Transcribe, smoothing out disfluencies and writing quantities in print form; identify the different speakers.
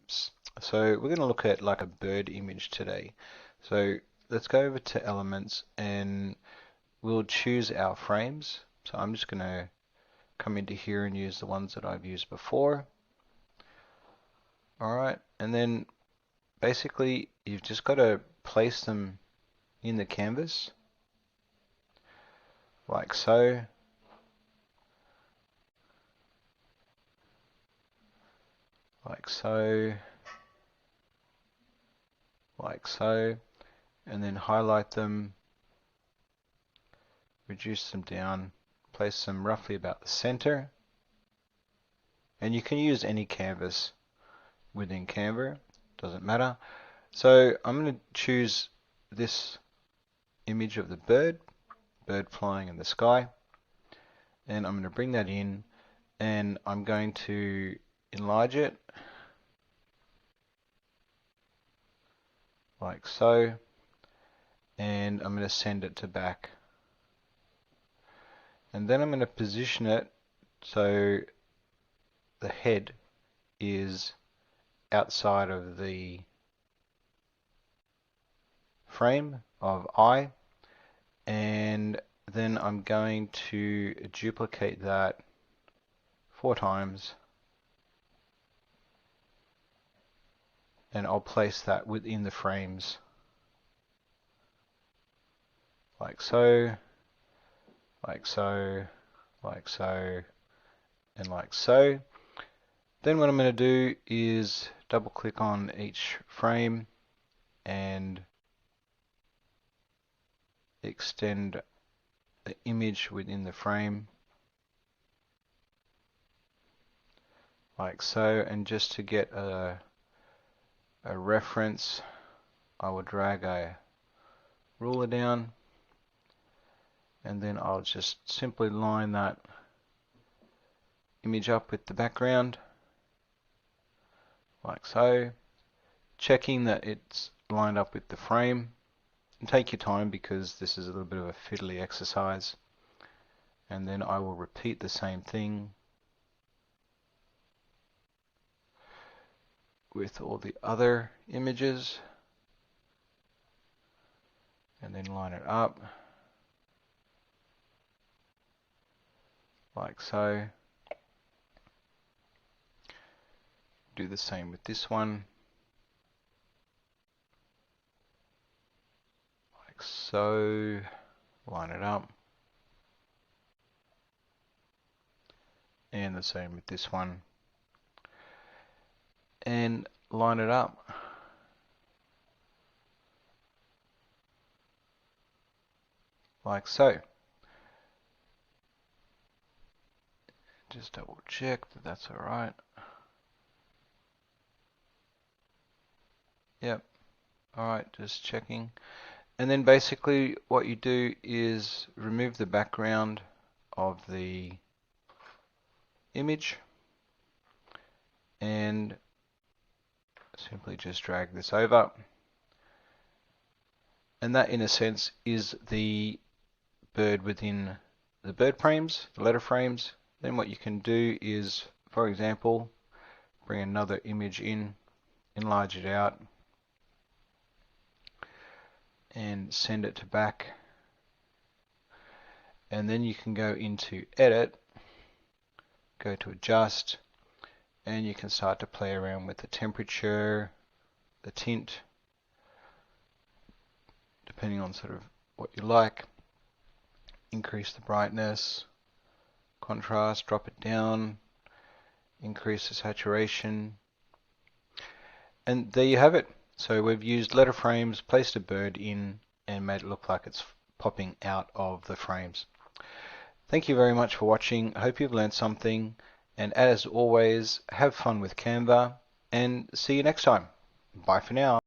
Speaker 1: frames. So we're going to look at like a bird image today. So let's go over to elements and we'll choose our frames. So I'm just going to come into here and use the ones that I've used before. Alright, and then basically you've just got to place them in the canvas like so. Like so, like so, and then highlight them, reduce them down, place them roughly about the center, and you can use any canvas within Canva, doesn't matter. So I'm going to choose this image of the bird flying in the sky, and I'm going to bring that in, and I'm going to enlarge it like so, and I'm going to send it to back. And then I'm going to position it so the head is outside of the frame of eye, and then I'm going to duplicate that 4 times, and I'll place that within the frames like so, like so, like so, and like so. Then what I'm going to do is double click on each frame and extend the image within the frame like so, and just to get a reference, I will drag a ruler down, and then I'll just simply line that image up with the background like so, checking that it's lined up with the frame. And take your time because this is a little bit of a fiddly exercise. And then I will repeat the same thing with all the other images, and then line it up like so. Do the same with this one like so, line it up, and the same with this one, and line it up like so. Just double check that that's alright. Yep, alright, just checking. And then basically what you do is remove the background of the image and simply just drag this over. And that, in a sense, is the bird within the bird frames, the letter frames. Then what you can do is, for example, bring another image in, enlarge it out, and send it to back. And then you can go into Edit, go to Adjust, and you can start to play around with the temperature, the tint, depending on sort of what you like. Increase the brightness, contrast, drop it down, increase the saturation, and there you have it. So we've used letter frames, placed a bird in, and made it look like it's popping out of the frames. Thank you very much for watching. I hope you've learned something, and as always, have fun with Canva, and see you next time. Bye for now.